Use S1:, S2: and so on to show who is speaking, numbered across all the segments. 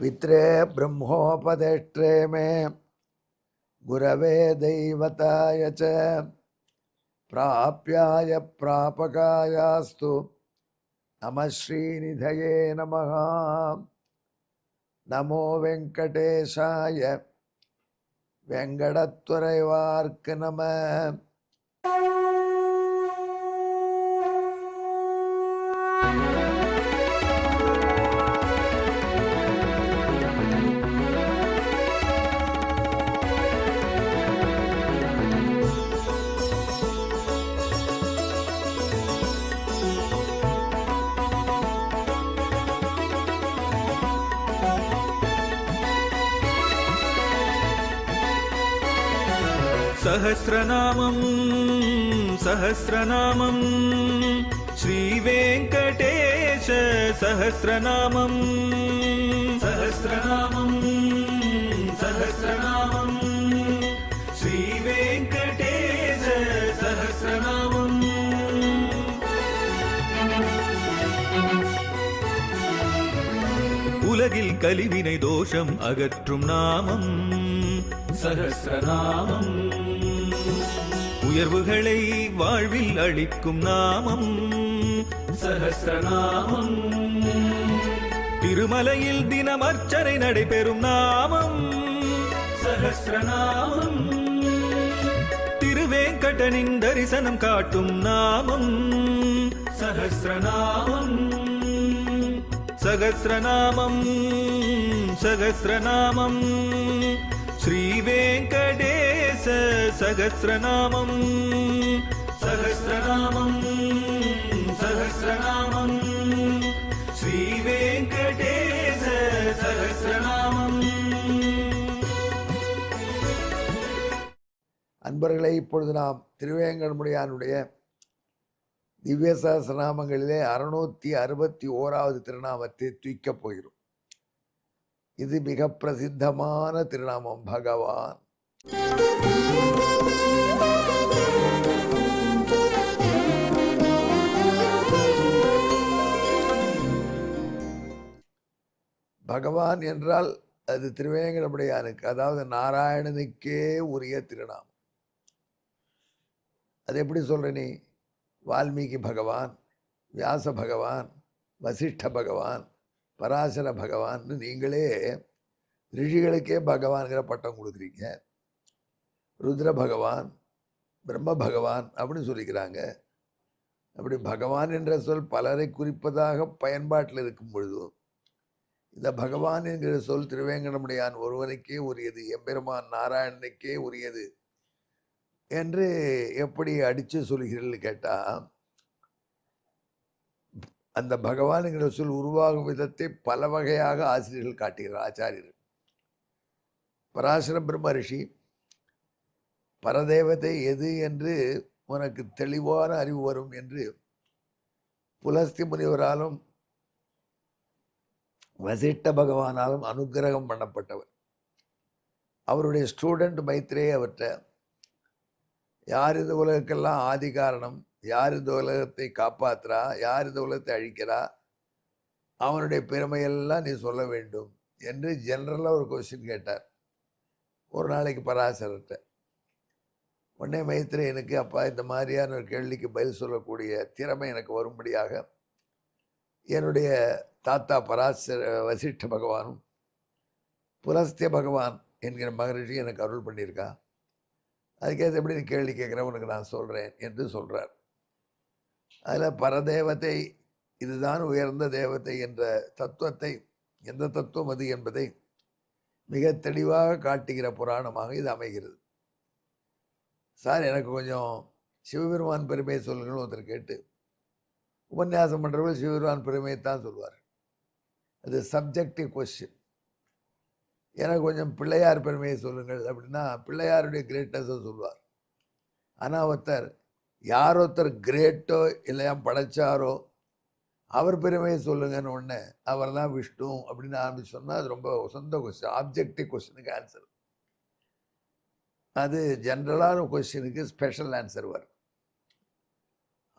S1: पित्रे ब्रह्मोपदेष्ट्रे मे गुरवे दैवताय च प्राप्याय प्रापकायास्तु नमः श्रीनिधये नमः। नमो वेंकटेशाय वेंकटत्वरैवार्क नमः।
S2: सहस्रनामं सहस्रनामं श्रीवेंकटेश सहस्रनामं सहस्रनामं सहस्रनामं श्रीवेंकटेश सहस्रनामं। உலகில் கலிவினை தோஷம் அகற்றும் நாமம் சஹஸ்ரநாமம். உயர்வுகளை வாழ்வில் அளிக்கும் நாமம் சஹஸ்ரநாமம். திருமலையில் தினம் அர்ச்சனை நடைபெறும் நாமம் சஹஸ்ரநாமம். திருவேங்கடனின் தரிசனம் காட்டும் நாமம் சஹஸ்ரநாமம். சகஸ்ரநாமம் சகஸ்ரநாமம் श्रीवेंकटेश सहस्रनामं सहस्रनामं सहस्रनामं श्रीवेंकटेश सहस्रनामं।
S1: அன்பர்களே, இப்பொழுது நாம் திருவேங்கடமுடையானுடைய திவ்ய சஹஸ்ரநாமங்களிலே 661வது திருநாமத்தை தூக்கப் போகிறோம். இது மிக பிரசித்தமான திருநாமம் பகவான். பகவான் என்றால் அது திருவேங்கடமுடையானுக்கு, அதாவது நாராயணனுக்கே உரிய திருநாமம். அது எப்படி சொல்ற நீ? வால்மீகி பகவான், வியாச பகவான், வசிஷ்ட பகவான், பராசர பகவான், நீங்களே ரிஷிகளுக்கே பகவான்கிற பட்டம் கொடுக்குறீங்க. ருத்ர பகவான், பிரம்ம பகவான் அப்படின்னு சொல்லிக்கிறாங்க. அப்படி பகவான் என்ற சொல் பலரை குறிப்பதாக பயன்பாட்டில் இருக்கும் பொழுது இந்த பகவான் என்கிற சொல் திருவேங்கடமுடையான் ஒருவனுக்கே உரியது, எம்பெருமான் நாராயணனுக்கே உரியது என்று எப்படி அடித்து சொல்கிறீர்கள் கேட்டால், அந்த பகவான் என்கிற சொல் உருவாகும் விதத்தை பல வகையாக ஆசிரியர்கள் காட்டுகிறார். ஆச்சாரியர்கள் பராசர பிரம்ம ரிஷி பரதேவதை எது என்று உனக்கு தெளிவான அறிவு வரும் என்று புலஸ்தி முனிவராலும் வசிஷ்ட பகவானாலும் அனுக்கிரகம் பண்ணப்பட்டவர். அவருடைய ஸ்டூடெண்ட் மைத்ரே அவர்கிட்ட, யார் இந்த உலகக்கெல்லாம் ஆதி காரணம், யார் இந்த உலகத்தை காப்பாற்றுறா, யார் இந்த உலகத்தை அழிக்கிறா, அவனுடைய பெருமையெல்லாம் நீ சொல்ல வேண்டும் என்று ஜெனரலாக ஒரு கொஸ்டின் கேட்டார் ஒரு நாளைக்கு பராசரர்கிட்ட. உடனே மைத்ரேயனுக்கு, அப்பா இந்த மாதிரியான ஒரு கேள்விக்கு பதில் சொல்லக்கூடிய திறமை எனக்கு வரும்படியாக என்னுடைய தாத்தா பராசர வசிஷ்ட பகவானும் புலஸ்திய பகவான் என்கிற மகரிஷி எனக்கு அருள் பண்ணியிருக்கா, அதுக்கேற்ற எப்படி நீ கேள்வி கேட்குற உனக்கு நான் சொல்கிறேன் என்று சொல்கிறார். அதில் பரதேவத்தை இதுதான் உயர்ந்த தேவதை என்ற தத்துவத்தை, எந்த தத்துவம் அது என்பதை மிக தெளிவாக காட்டுகிற புராணமாக இது அமைகிறது. சார், எனக்கு கொஞ்சம் சிவபெருமான் பெருமையை சொல்லுங்கன்னு ஒருத்தர் கேட்டு, உபன்யாசம் பண்ணுறவர்கள் சிவபெருமான் பெருமையை தான் சொல்லுவார். அது சப்ஜெக்டிவ் கொஸ்டின். எனக்கு கொஞ்சம் பிள்ளையார் பெருமையை சொல்லுங்கள் அப்படின்னா பிள்ளையாருடைய கிரேட்னஸை சொல்லுவார். ஆனால் ஒருத்தர் கிரேட்டோ இல்லையா படைச்சாரோ அவர் பெருமையை சொல்லுங்கன்னு ஒன்று, அவர் தான் விஷ்ணு அப்படின்னு ஆரம்பிச்சு சொன்னால் அது ரொம்ப சொந்த கொஸ்டின், ஆப்ஜெக்டிவ் கொஸ்டினுக்கு ஆன்சர். அது ஜென்ரலான கொஸ்டினுக்கு ஸ்பெஷல் ஆன்சர் வரும்.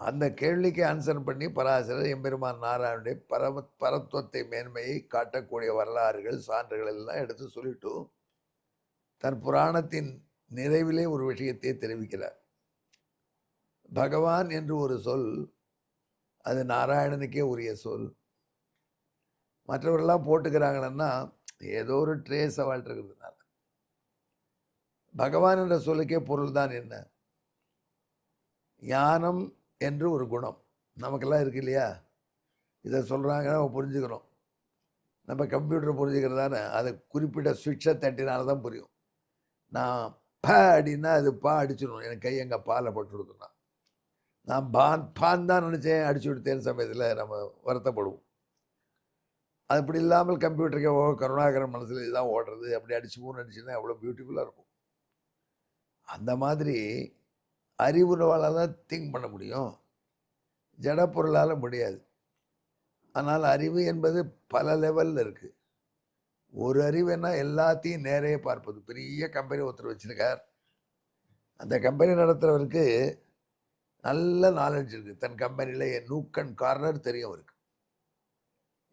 S1: அந்த கேள்விக்கு ஆன்சர் பண்ணி பராசரர் எம்பெருமான் நாராயணனுடைய பரத்துவத்தை மேன்மையை காட்டக்கூடிய வரலாறுகள் சான்றுகள் எல்லாம் எடுத்து சொல்லிட்டு தன் புராணத்தின் நிறைவிலே ஒரு விஷயத்தை தெரிவிக்கிறார். பகவான் என்று ஒரு சொல், அது நாராயணனுக்கே உரிய சொல். மற்றவர்கள்லாம் போட்டுக்கிறாங்கன்னா ஏதோ ஒரு ட்ரேஸ் அவள்கிட்ட இருக்கிறதுனால. பகவான் என்ற சொல்லுக்கே பொருள் தான் என்ன? ஞானம் என்று ஒரு குணம் நமக்கெல்லாம் இருக்கு இல்லையா? இதை சொல்கிறாங்கன்னா நம்ம புரிஞ்சுக்கிறோம். நம்ம கம்ப்யூட்டர் புரிஞ்சுக்கிறதானே, அது குறிப்பிட்ட சுவிட்சை தட்டினால தான் புரியும். நான் ப அப்படின்னா அது பா அடிச்சிடணும், எனக்கு கை எங்கள் பாலை போட்டு கொடுக்கணும். நான் பான் தான் நினச்சேன், அடிச்சு விடுத்தேன் சமயத்தில் நம்ம வருத்தப்படுவோம். அது இப்படி இல்லாமல் கம்ப்யூட்டருக்கு கருணாகரன் மனசில் இதுதான் ஓடுறது, அப்படி அடிச்சு மூணு அடிச்சுன்னா எவ்வளோ பியூட்டிஃபுல்லாக இருக்கும். அந்த மாதிரி அறிவுறவால் தான் திங்க் பண்ண முடியும், ஜட பொருளால் முடியாது. ஆனால் அறிவு என்பது பல லெவலில் இருக்குது. ஒரு அறிவுன்னா எல்லாத்தையும் நேரையே பார்ப்பது. பெரிய கம்பெனி ஒருத்தர் வச்சுருக்கார், அந்த கம்பெனி நடத்துகிறவருக்கு நல்ல நாலேஜ் இருக்குது. தன் கம்பெனியில் நூக் அண்ட் கார்னர் தெரியும் அவருக்கு.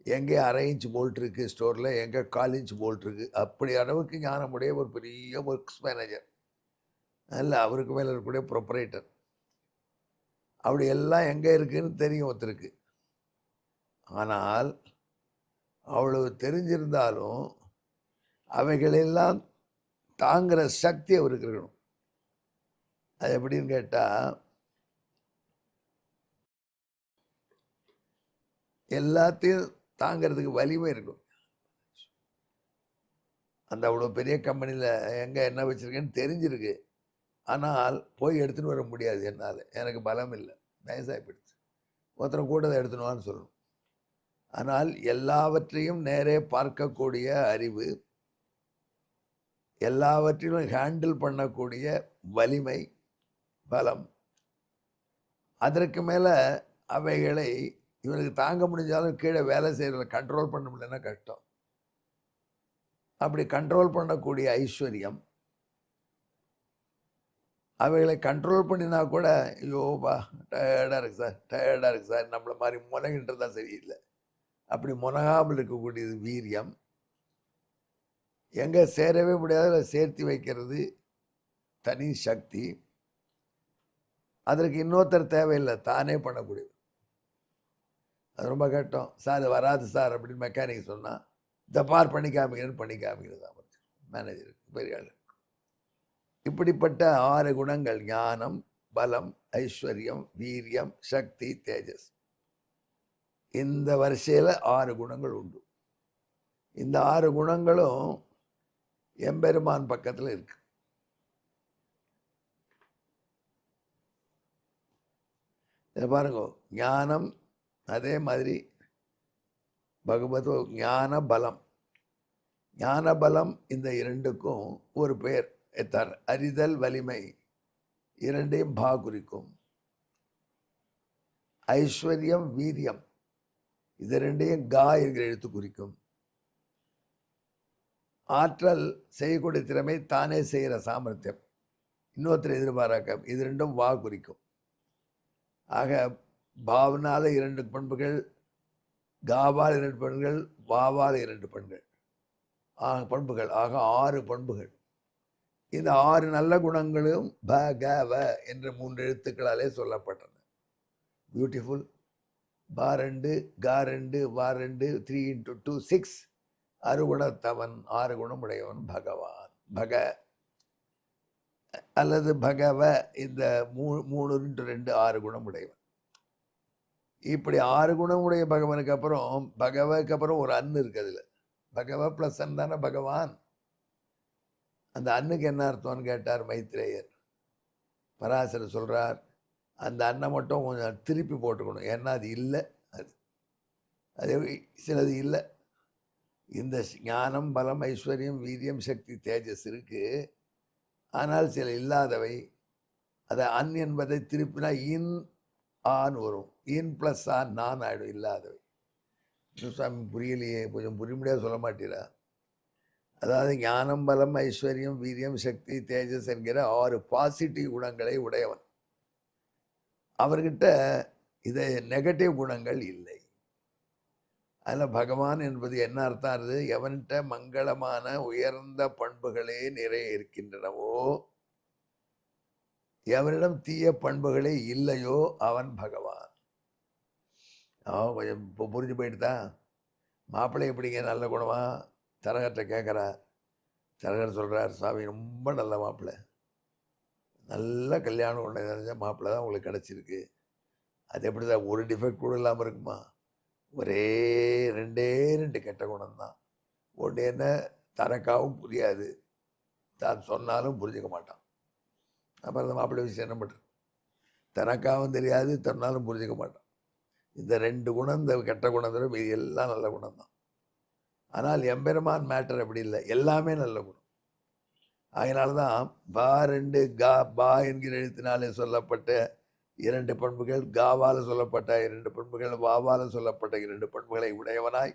S1: எங்கே 1/2 இன்ச் போல்ட் இருக்குது ஸ்டோரில், எங்கே 1/4 இன்ச் போல்ட் இருக்குது. அப்படி அளவுக்கு ஞானமுடைய ஒரு பெரிய ஒர்க்ஸ் மேனேஜர், அல்ல அவருக்கு மேலே இருக்கக்கூடிய ப்ரொப்ரைட்டர். அப்படி எல்லாம் எங்கே இருக்குதுன்னு தெரியும் ஒருத்தருக்கு. ஆனால் அவ்வளவு தெரிஞ்சிருந்தாலும் அவைகளெல்லாம் தாங்குகிற சக்தி அவருக்கு இருக்கணும். அது எப்படின்னு கேட்டால், எல்லாத்தையும் தாங்கிறதுக்கு வலிமை இருக்கும். அந்த அவ்வளோ பெரிய கம்பெனியில் எங்கே என்ன வச்சுருக்கேன்னு தெரிஞ்சிருக்கு, ஆனால் போய் எடுத்துன்னு வர முடியாது என்னால், எனக்கு பலம் இல்லை, வயசாகி போயிடுச்சு. ஒருத்தரை கூட அதை எடுத்துனுவான்னு சொல்லணும். ஆனால் எல்லாவற்றையும் நேரே பார்க்கக்கூடிய அறிவு, எல்லாவற்றிலும் ஹேண்டில் பண்ணக்கூடிய வலிமை, பலம், அதற்கு மேலே அவைகளை இவனுக்கு தாங்க முடிஞ்சாலும் கீழே வேலை செய்கிறத கண்ட்ரோல் பண்ண முடியலன்னா கஷ்டம். அப்படி கண்ட்ரோல் பண்ணக்கூடிய ஐஸ்வர்யம், அவைகளை கண்ட்ரோல் பண்ணினா கூட ஐயோப்பா டயர்டாக இருக்குது சார், டயர்டாக இருக்குது சார், நம்மளை மாதிரி முனகின்றது தான் சரியில்லை, அப்படி முனகாமல் இருக்கக்கூடியது வீரியம். எங்கே சேரவே முடியாத சேர்த்து வைக்கிறது தனி சக்தி. அதற்கு இன்னொருத்தர் தேவையில்லை, தானே பண்ணக்கூடியது. அது ரொம்ப கஷ்டம் சார், அது வராது சார் அப்படின்னு மெக்கானிக் சொன்னால் இந்த பார் பண்ணி காமிக்கிறது தான் மேனேஜர், பெரிய ஆள். இப்படிப்பட்ட 6 குணங்கள், ஞானம், பலம், ஐஸ்வர்யம், வீரியம், சக்தி, தேஜஸ். இந்த வரிசையில் 6 குணங்கள் உண்டு. இந்த 6 குணங்களும் எம்பெருமான் பக்கத்தில் இருக்கு. இதை பாருங்க, ஞானம், அதே மாதிரி பகவதோ ஞான பலம். ஞான பலம் இந்த இரண்டுக்கும் ஒரு பெயர் எத்தார், அறிதல், வலிமை, இரண்டையும் பா குறிக்கும். ஐஸ்வர்யம், வீரியம், இது ரெண்டையும் கா என்கிற எழுத்து குறிக்கும். ஆற்றல், செய்யக்கூடிய திறமை, தானே செய்கிற சாமர்த்தியம், இன்னொருத்தர் எதிர்பாராக்க, இது ரெண்டும் வா குறிக்கும். ஆக பாவனால 2 பண்புகள், காவால் 2 பண்புகள், வாவால் 2 பண்புகள், ஆக 6 பண்புகள். இந்த 6 நல்ல குணங்களும் ப க வ என்ற 3 எழுத்துக்களாலே சொல்லப்பட்டன. பியூட்டிஃபுல். பா 2, கா 2, வா 2, 3 × 2 6. 6 குணத்தவன், 6 குணமுடையவன் பகவான். பக அல்லது பகவ, இந்த 3 × 2 6 குணமுடையவன். இப்படி 6 குணமுடைய பகவானுக்கு அப்புறம், பகவக்கு அப்புறம் ஒரு அன்னு இருக்கு. அதில் பகவ ப்ளஸ் அன் தானே பகவான். அந்த அன்னுக்கு என்ன அர்த்தம்னு கேட்டார் மைத்ரேயர். பராசரர் சொல்கிறார், அந்த அன்னை மட்டும் கொஞ்சம் திருப்பி போட்டுக்கணும், ஏன்னா அது இல்லை, அது சிலது இல்லை. இந்த ஞானம், பலம், ஐஸ்வர்யம், வீரியம், சக்தி, தேஜஸ் இருக்குது, ஆனால் சில இல்லாதவை. அதை அன் என்பதை திருப்பினா இன் ஆன் வரும், இன் ப்ளஸ் ஆன் நான் ஆகிடும், இல்லாதவை. சுவாமி புரியலையே, கொஞ்சம் புரிய முடியாது சொல்ல மாட்டீரா? அதாவது ஞானம், பலம், ஐஸ்வர்யம், வீரியம், சக்தி, தேஜஸ் என்கிற 6 பாசிட்டிவ் குணங்களை உடையவன். அவர்கிட்ட இது நெகட்டிவ் குணங்கள் இல்லை. அதில் பகவான் என்பது என்ன அர்த்தம்? அது எவன்கிட்ட மங்களமான உயர்ந்த பண்புகளே நிறைய இருக்கின்றனவோ, எவனிடம் தீய பண்புகளே இல்லையோ அவன் பகவான். அவன் கொஞ்சம் இப்போ புரிஞ்சு போயிட்டு மாப்பிள்ளை எப்படிங்க நல்ல குணமா தரகர்கிட்ட கேட்குறா. தரகர் சொல்கிறார், சாமி ரொம்ப நல்ல மாப்பிள்ளை, நல்ல கல்யாணம் ஒன்று நினைச்ச மாப்பிள்ளை தான் உங்களுக்கு கிடச்சிருக்கு. அது எப்படி தான் ஒரு டிஃபெக்ட் கூட இல்லாமல் இருக்குமா? ஒரே ரெண்டு கெட்ட குணம்தான். ஒன்று என்ன, தனக்காகவும் புரியாது, தான் சொன்னாலும் புரிஞ்சுக்க மாட்டான். அப்புறம் அந்த மாப்பிள்ளை விஷயம் என்ன பண்ணுறது? தனக்காகவும் தெரியாது, சொன்னாலும் புரிஞ்சுக்க மாட்டான். இந்த 2 குணம், இந்த கெட்ட குணம் தவிர மீதி எல்லாம் நல்ல குணம் தான். ஆனால் எம்பெருமான் மேட்டர் அப்படி இல்லை, எல்லாமே நல்ல குணம். அதனால தான் பா 2 கா பா என்கிற எழுத்தினாலே சொல்லப்பட்ட 2 பண்புகள், காவால் சொல்லப்பட்ட 2 பண்புகள், வாவால் சொல்லப்பட்ட 2 பண்புகளை உடையவனாய்,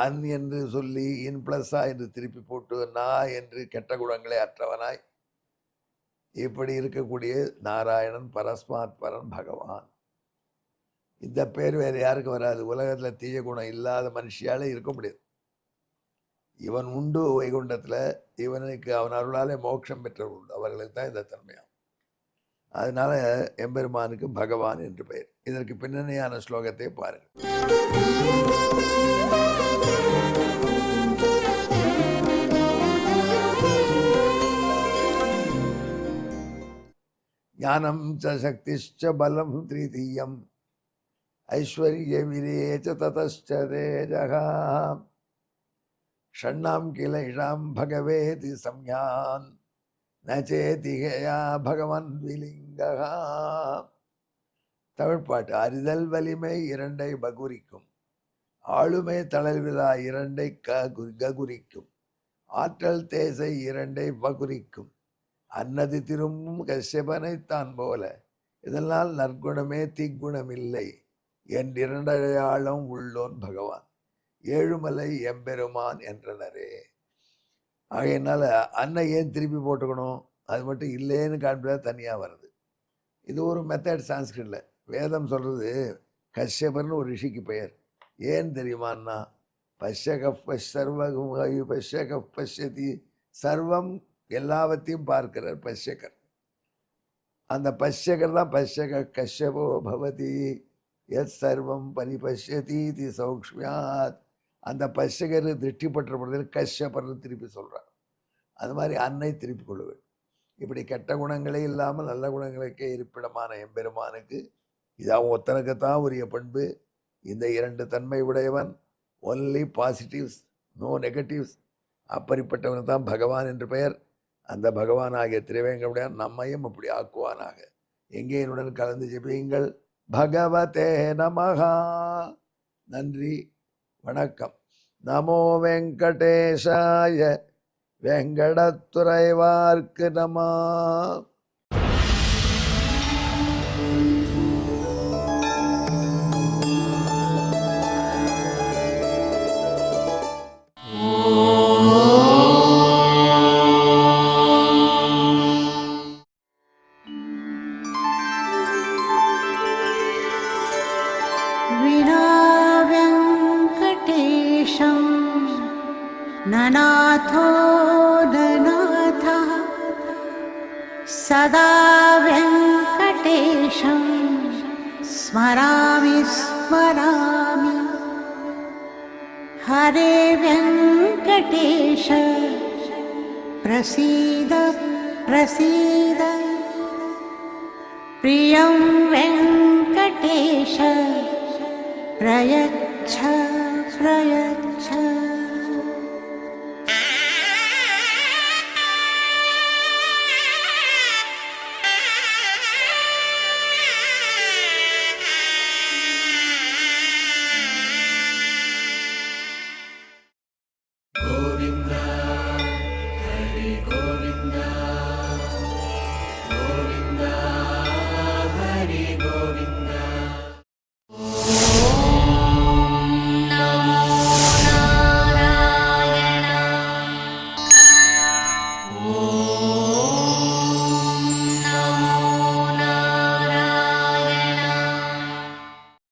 S1: அன் என்று சொல்லி இன் பிளஸ்ஸா என்று திருப்பி போட்டு நா என்று கெட்ட குணங்களை அற்றவனாய் இப்படி இருக்கக்கூடிய நாராயணன் பரஸ்மாத் பரன் பகவான். இந்த பேர் வேறு யாருக்கு வராது. உலகத்தில் தீய குணம் இல்லாத மனுஷியாலே இருக்க முடியாது. இவன் உண்டு வைகுண்டத்தில், இவனுக்கு அவன் அருளாலே மோட்சம் பெற்றவர் உண்டு, அவர்களுக்கு தான் இந்த தன்மையாகும். அதனால எம்பெருமானுக்கு பகவான் என்று பெயர். இதற்கு பின்னணியான ஸ்லோகத்தை பாருங்கள். ஞானம் ச சக்திஷ்ச பலம் த்ரிதீயம் ஐஸ்வர்ய விரேச்ச ததச்ச தேஜகா ஷண்ணாம் கில இஷாம் பகவேதி சம்யான் நச்சேதிகயா பகவன் விலிங்கா. தமிழ்பாட்டு. அறிதல் வலிமை 2 பகுரிக்கும், ஆளுமை தளர்விழா 2 ககுரிக்கும், ஆற்றல் தேசை 2 பகுரிக்கும், அன்னது திரும்பும் கஷ்யபனைத்தான் போல இதனால் நற்குணமே தீக்குணமில்லை என்றிரண்டையாளம் உள்ளோன் பகவான் ஏழுமலை எம்பெருமான் என்றனரே. ஆகையினால அன்னை ஏன் திருப்பி போட்டுக்கணும்? அது மட்டும் இல்லைன்னு காண்பிதான் தனியாக வருது. இது ஒரு மெத்தட் சான்ஸ்கிரிட்ல. வேதம் சொல்கிறது கஷ்யபர்னு ஒரு ரிஷிக்கு பெயர். ஏன் தெரியுமான்னா, பஷ்யதி சர்வம், எல்லாவற்றையும் பார்க்கிறார் பஷ்யகர். அந்த பஷ்யகர் தான் கஷ்யபோ பவதி எத் சர்வம் பரிபஷ்யதி தி சௌக்ஷ்மியாத். அந்த பஷ்யகர் திருஷ்டி பற்ற பொழுதில் கஷ்யபர்னு திருப்பி சொல்கிறார். அது மாதிரி அன்னை திருப்பி கொள்ளுவேன். இப்படி கெட்ட குணங்களே இல்லாமல் நல்ல குணங்களுக்கே இருப்பிடமான எம்பெருமானுக்கு இதான் ஒத்தனுக்குத்தான் உரிய பண்பு. இந்த 2 தன்மை உடையவன், ஒன்லி பாசிட்டிவ்ஸ், நோ நெகட்டிவ்ஸ். அப்படிப்பட்டவனுக்கு தான் பகவான் என்று பெயர். அந்த பகவான் ஆகிய திருவேங்கடமுடையான் நம்மையும் அப்படி ஆக்குவானாக. எங்கே என்னுடன் கலந்து ஜெபியுங்கள். பகவதே நமஹா. நன்றி, வணக்கம். நமோ வெங்கடேஷாய வெங்கடத்துறைவார்க்கு நம.
S3: ननाथो ननाथः सदा वेङ्कटेशं स्मरामि स्मरामि. हरे वेङ्कटेश प्रसीद प्रसीद. प्रियं वेङ्कटेश प्रयच्छ प्रयच्छ.